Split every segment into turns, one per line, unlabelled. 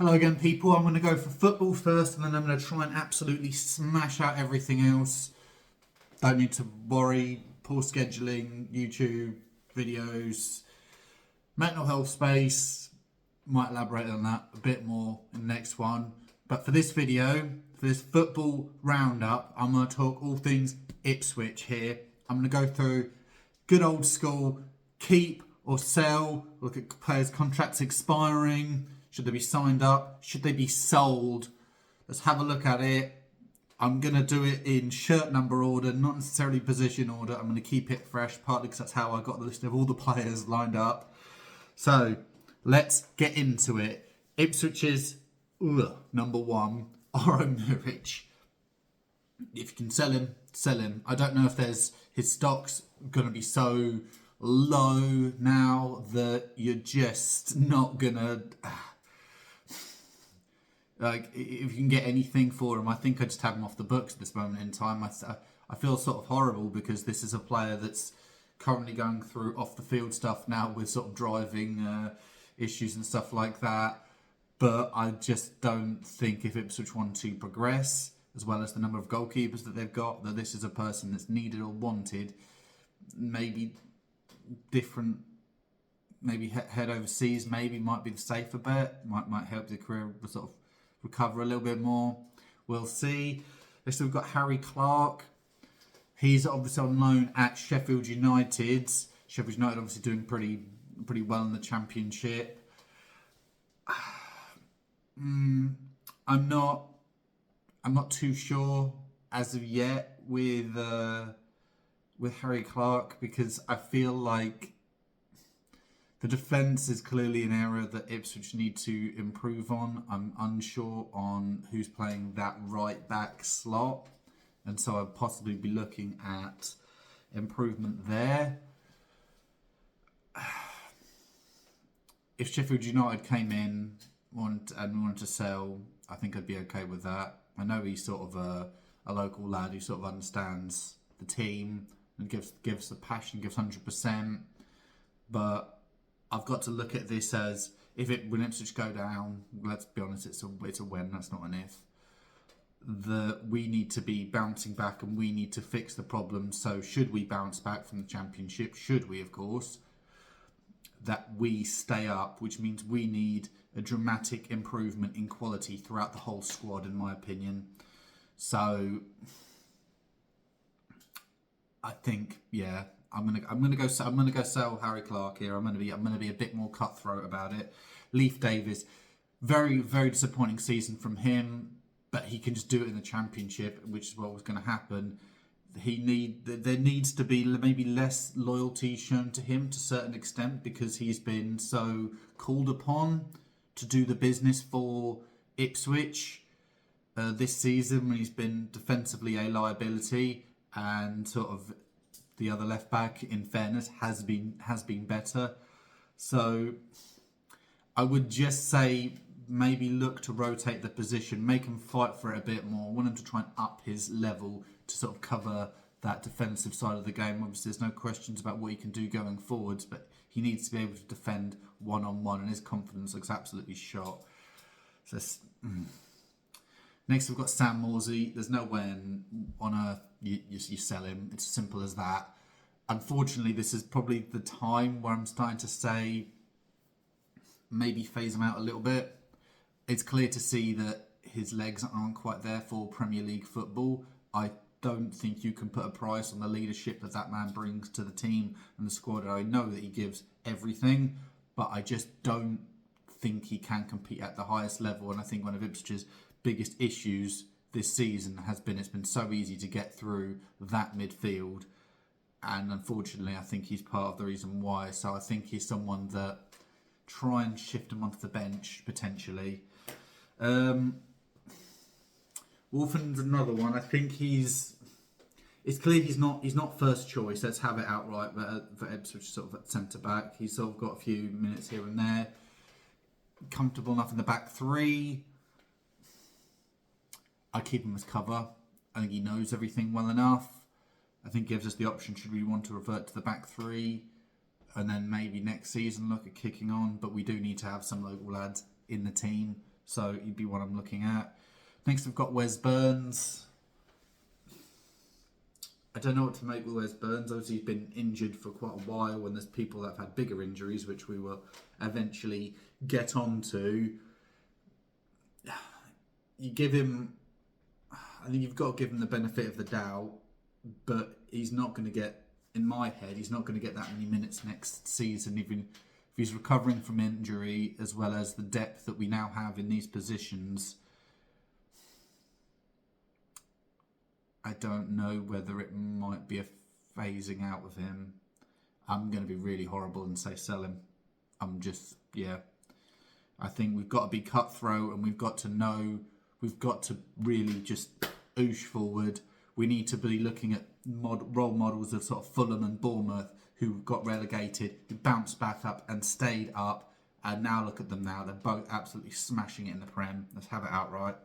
Hello again, people. I'm going to go for football first, and then I'm going to try and absolutely smash out everything else. Don't need to worry. Poor scheduling, YouTube videos, mental health space. Might elaborate on that a bit more in the next one. But for this video, for this football roundup, I'm going to talk all things Ipswich here. I'm going to go through good old school keep or sell, look at players' contracts expiring. Should they be signed up? Should they be sold? Let's have a look at it. I'm going to do it in shirt number order, not necessarily position order. I'm going to keep it fresh, partly because that's how I got the list of all the players lined up. So, let's get into it. Ipswich's number one, Muric. If you can sell him, sell him. I don't know if his stock's going to be so low now that you're just not going to... Like, if you can get anything for him, I think I just have him off the books at this moment in time. I feel sort of horrible because this is a player that's currently going through off the field stuff now with sort of driving issues and stuff like that. But I just don't think if Ipswich want to progress, as well as the number of goalkeepers that they've got, that this is a person that's needed or wanted. Maybe different, maybe head overseas, maybe might be the safer bet. Might help the career sort of recover a little bit more. We'll see. Next we've got Harry Clark. He's obviously on loan at Sheffield United. Sheffield United obviously doing pretty well in the Championship. I'm not too sure as of yet with Harry Clark, because I feel like the defence is clearly an area that Ipswich need to improve on. I'm unsure on who's playing that right back slot, and so I'd possibly be looking at improvement there. If Sheffield United came in and wanted to sell, I think I'd be okay with that. I know he's sort of a local lad who sort of understands the team and gives the passion, gives 100%, but I've got to look at this as when Ipswich go down, let's be honest, it's a when, that's not an if. We need to be bouncing back and we need to fix the problem. So should we bounce back from the Championship, should we, of course, that we stay up, which means we need a dramatic improvement in quality throughout the whole squad, in my opinion. So I think, yeah, I'm gonna go sell Harry Clark here. I'm gonna be a bit more cutthroat about it. Leif Davis, very, very disappointing season from him, but he can just do it in the Championship, which is what was going to happen. There needs to be maybe less loyalty shown to him to a certain extent, because he's been so called upon to do the business for Ipswich this season, when he's been defensively a liability, and sort of the other left back, in fairness, has been better. So I would just say maybe look to rotate the position, make him fight for it a bit more. I want him to try and up his level to sort of cover that defensive side of the game. Obviously, there's no questions about what he can do going forwards, but he needs to be able to defend one-on-one, and his confidence looks absolutely shot. So, next, we've got Sam Morsey. There's no way on earth you sell him. It's as simple as that. Unfortunately, this is probably the time where I'm starting to say maybe phase him out a little bit. It's clear to see that his legs aren't quite there for Premier League football. I don't think you can put a price on the leadership that man brings to the team and the squad. I know that he gives everything, but I just don't think he can compete at the highest level. And I think one of Ipswich's biggest issues this season has been it's been so easy to get through that midfield. And unfortunately, I think he's part of the reason why. So I think he's someone that try and shift him onto the bench, potentially. Wolfen's another one. I think it's clear he's not first choice. Let's have it outright. But for Ipswich, sort of at centre back, he's sort of got a few minutes here and there. Comfortable enough in the back three. I keep him as cover. I think he knows everything well enough. I think gives us the option should we want to revert to the back three, and then maybe next season look at kicking on. But we do need to have some local lads in the team So he'd be one I'm looking at. Next, we've got Wes Burns. I don't know what to make with Wes Burns. Obviously, he's been injured for quite a while, and there's people that have had bigger injuries, which we will eventually get onto. You give him, I think you've got to give him the benefit of the doubt, but he's not going to get, in my head, he's not going to get that many minutes next season, even if he's recovering from injury, as well as the depth that we now have in these positions. I don't know whether it might be a phasing out of him. I'm going to be really horrible and say sell him. I think we've got to be cutthroat, and we've got to really just oosh forward. We need to be looking at role models of sort of Fulham and Bournemouth, who got relegated, who bounced back up and stayed up, and now look at them now. They're both absolutely smashing it in the Prem. Let's have it outright.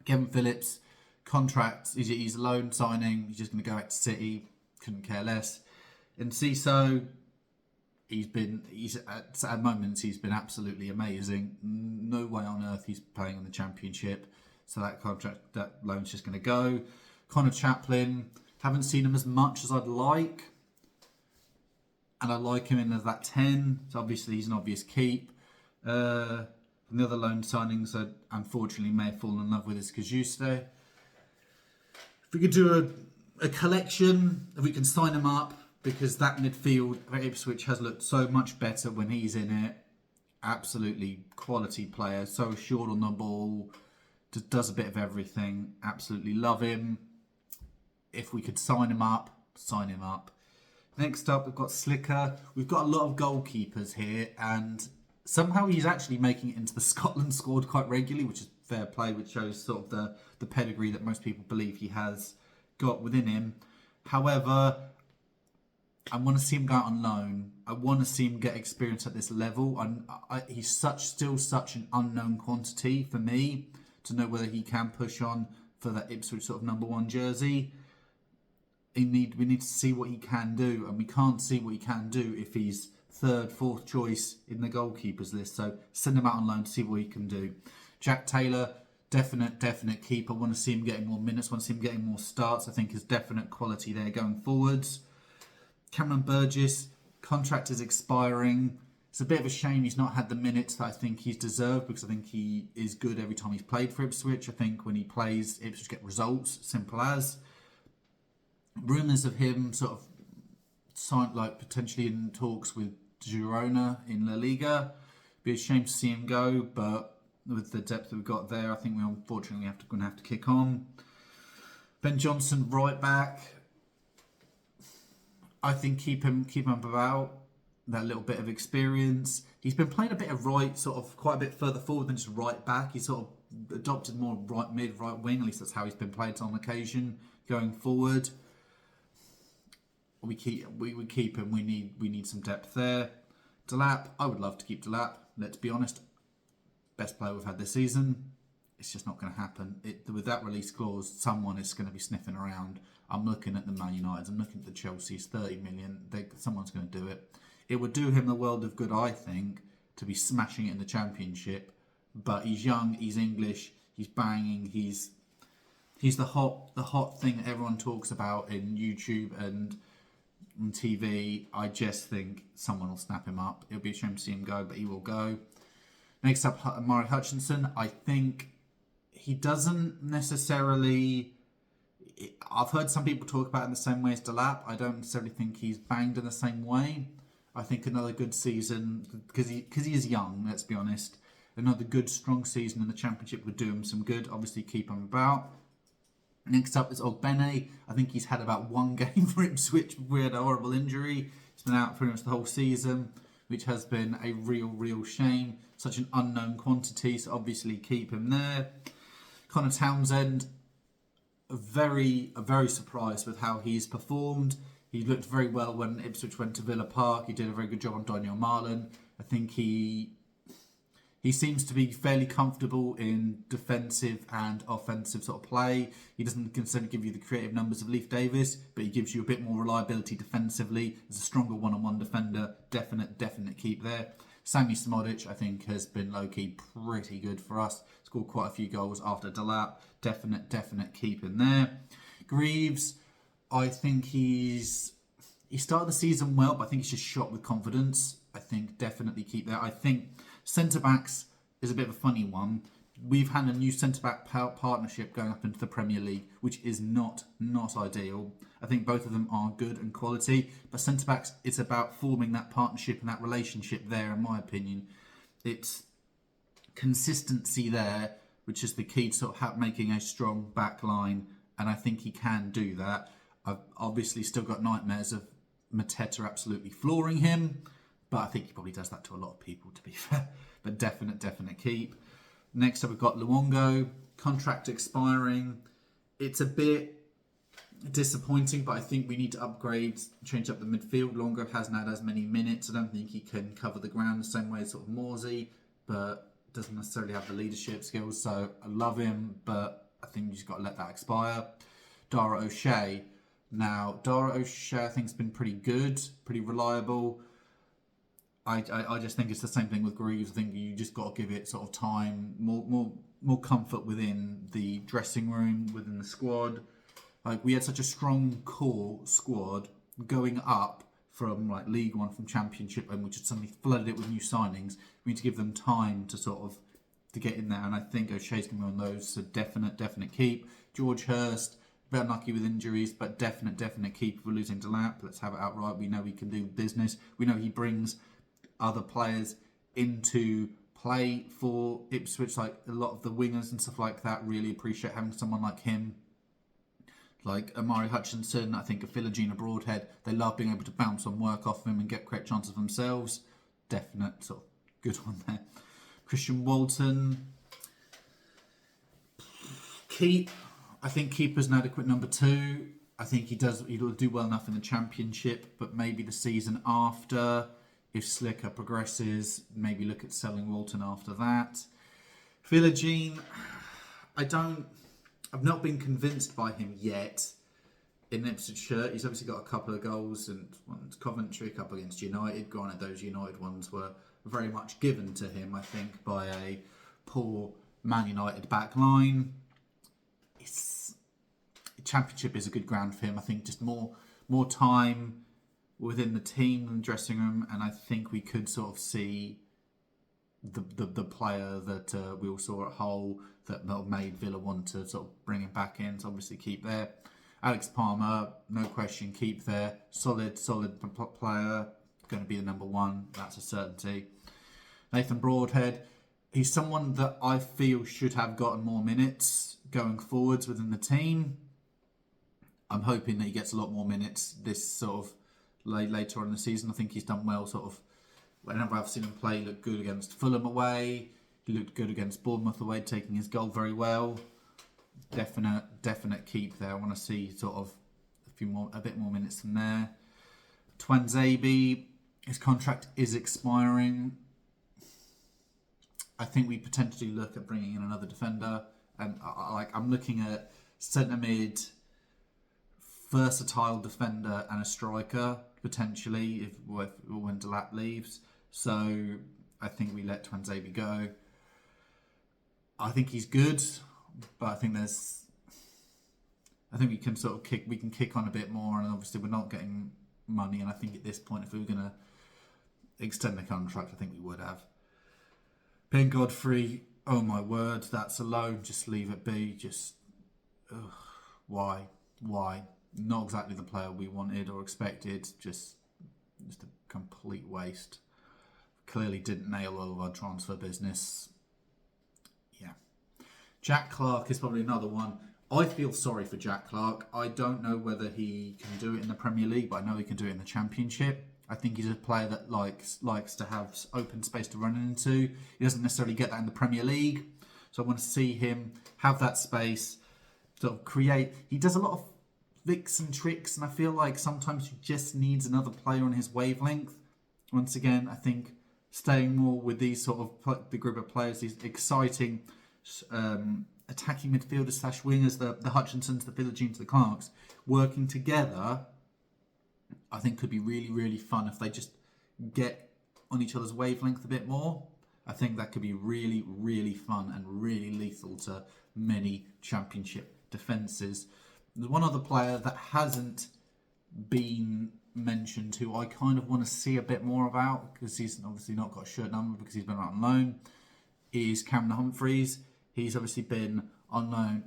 Kevin Phillips, contract, he's a loan signing. He's just going to go out to City. Couldn't care less. And Ciso, at moments he's been absolutely amazing. No way on earth he's playing in the Championship. So that loan's just going to go. Connor Chaplin, haven't seen him as much as I'd like. And I like him in as that 10. So obviously he's an obvious keep. And the other loan signings I unfortunately may have fallen in love with is Kajuste. If we could do a collection, if we can sign him up, because that midfield at Ipswich has looked so much better when he's in it. Absolutely quality player, so assured on the ball, just does a bit of everything. Absolutely love him. If we could sign him up, sign him up. Next up, we've got Slicker. We've got a lot of goalkeepers here, and somehow he's actually making it into the Scotland squad quite regularly, which is fair play, which shows sort of the pedigree that most people believe he has got within him. However, I want to see him go out on loan. I want to see him get experience at this level. He's still such an unknown quantity for me to know whether he can push on for that Ipswich sort of number 1 jersey. We need to see what he can do, and we can't see what he can do if he's 3rd, 4th choice in the goalkeepers list. So send him out on loan to see what he can do. Jack Taylor, definite keeper. I want to see him getting more minutes. I want to see him getting more starts. I think there's definite quality there going forwards. Cameron Burgess, contract is expiring. It's a bit of a shame he's not had the minutes that I think he's deserved, because I think he is good every time he's played for Ipswich. I think when he plays, Ipswich get results, simple as. Rumours of him sort of signed, like potentially in talks with Girona in La Liga. Be a shame to see him go, but with the depth that we've got there, I think we unfortunately going to have to kick on. Ben Johnson, right back. I think keep him about that little bit of experience. He's been playing a bit of right, sort of quite a bit further forward than just right back. He's sort of adopted more right mid, right wing. At least that's how he's been played on occasion going forward. We would keep him. We need some depth there. Delap, I would love to keep Delap. Let's be honest, best player we've had this season. It's just not going to happen. With that release clause, someone is going to be sniffing around. I'm looking at the Man United. I'm looking at the Chelsea's 30 million. Someone's going to do it. It would do him the world of good, I think, to be smashing it in the Championship. But he's young. He's English. He's banging. He's the hot thing that everyone talks about in YouTube and on TV. I just think someone will snap him up. It'll be a shame to see him go, but he will go. Next up, Murray Hutchinson. I think he doesn't necessarily... I've heard some people talk about it in the same way as Delap. I don't necessarily think he's banged in the same way. I think another good season, because he is young, let's be honest. Another good, strong season in the Championship would do him some good. Obviously, keep him about. Next up is Ogbene. I think he's had about 1 game for Ipswich before he had a horrible injury. He's been out pretty much the whole season, which has been a real shame. Such an unknown quantity, so obviously keep him there. Connor Townsend, very surprised with how he's performed. He looked very well when Ipswich went to Villa Park. He did a very good job on Daniel Marlon. I think he seems to be fairly comfortable in defensive and offensive sort of play. He doesn't necessarily give you the creative numbers of Leif Davis, but he gives you a bit more reliability defensively. He's a stronger one-on-one defender. Definite keep there. Sami Smodic, I think, has been low-key pretty good for us. Scored quite a few goals after Delap. Definite keep in there. Greaves, I think he started the season well, but I think he's just shot with confidence. I think definitely keep there. I think centre-backs is a bit of a funny one. We've had a new centre-back partnership going up into the Premier League, which is not ideal. I think both of them are good and quality, but centre-backs, it's about forming that partnership and that relationship there, in my opinion. It's consistency there, which is the key to sort of making a strong back line, and I think he can do that. I've obviously still got nightmares of Mateta absolutely flooring him, but I think he probably does that to a lot of people, to be fair. But definite keep. Next up, we've got Luongo, contract expiring. It's a bit disappointing, but I think we need to upgrade, change up the midfield. Luongo hasn't had as many minutes. I don't think he can cover the ground the same way as sort of Morsey, but doesn't necessarily have the leadership skills. So I love him, but I think you just got to let that expire. Dara O'Shea. Now, Dara O'Shea I think has been pretty good, pretty reliable. I just think it's the same thing with Greaves. I think you just got to give it sort of time, more comfort within the dressing room, within the squad. Like, we had such a strong core squad going up from like League One, from Championship, and we just suddenly flooded it with new signings. We need to give them time to sort of to get in there, and I think O'Shea's going to be on those. So definite keep. George Hurst, a bit unlucky with injuries, but definite keep. If we're losing Delap, let's have it outright. We know he can do business. We know he brings other players into play for Ipswich, like a lot of the wingers and stuff like that really appreciate having someone like him, like Amari Hutchinson. I think a Philogene Broadhead, they love being able to bounce on work off him and get great chances themselves. Definite sort of good one there. Christian Walton, keep. I think keeper's an adequate number 2. I think he'll do well enough in the Championship, but maybe the season after, if Slicker progresses, maybe look at selling Walton after that. Philogene, I've not been convinced by him yet in Ipswich shirt. He's obviously got a couple of goals, and one's Coventry, a couple against United. Granted, those United ones were very much given to him, I think, by a poor Man United back line. Championship is a good ground for him. I think just more time within the team and dressing room, and I think we could sort of see the player that we all saw at Hull that made Villa want to sort of bring him back in. So obviously keep there. Alex Palmer, no question, keep there. Solid player, going to be the number 1. That's a certainty. Nathan Broadhead, he's someone that I feel should have gotten more minutes going forwards within the team. I'm hoping that he gets a lot more minutes this sort of later on in the season. I think he's done well sort of whenever I've seen him play. He looked good against Fulham away. He looked good against Bournemouth away, taking his goal very well. Definite keep there. I want to see sort of a bit more minutes from there. Twanzebe, his contract is expiring. I think we potentially look at bringing in another defender, and I'm looking at centre mid, versatile defender, and a striker potentially when Delap leaves. So I think we let Twanzebe go. I think he's good, but I think we can sort of kick on a bit more, and obviously we're not getting money, and I think at this point, if we were going to extend the contract, I think we would have. Ben Godfrey, oh my word, that's alone, just leave it be. Just why? Not exactly the player we wanted or expected. Just a complete waste. Clearly didn't nail all of our transfer business. Yeah. Jack Clark is probably another one. I feel sorry for Jack Clark. I don't know whether he can do it in the Premier League, but I know he can do it in the Championship. I think he's a player that likes to have open space to run into. He doesn't necessarily get that in the Premier League. So I want to see him have that space, sort of create. He does a lot of flicks and tricks, and I feel like sometimes he just needs another player on his wavelength. Once again, I think staying more with these sort of the group of players, these exciting attacking midfielders / wingers, the Hutchinsons, the Philogene, the Clarks, working together, I think could be really, really fun if they just get on each other's wavelength a bit more, I think that could be really, really fun and really lethal to many championship defences. There's one other player that hasn't been mentioned who I kind of want to see a bit more about, because he's obviously not got a shirt number because he's been out on loan, is Cameron Humphreys. He's obviously been on loan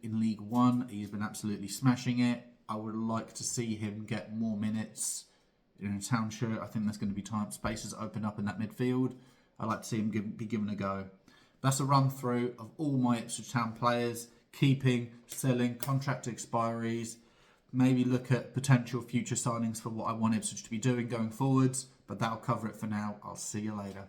in League One. He's been absolutely smashing it. I would like to see him get more minutes in a Town shirt. I think there's going to be spaces open up in that midfield. I'd like to see him be given a go. That's a run through of all my Ipswich Town players, keeping, selling, contract expiries. Maybe look at potential future signings for what I want Ipswich to be doing going forwards. But that'll cover it for now. I'll see you later.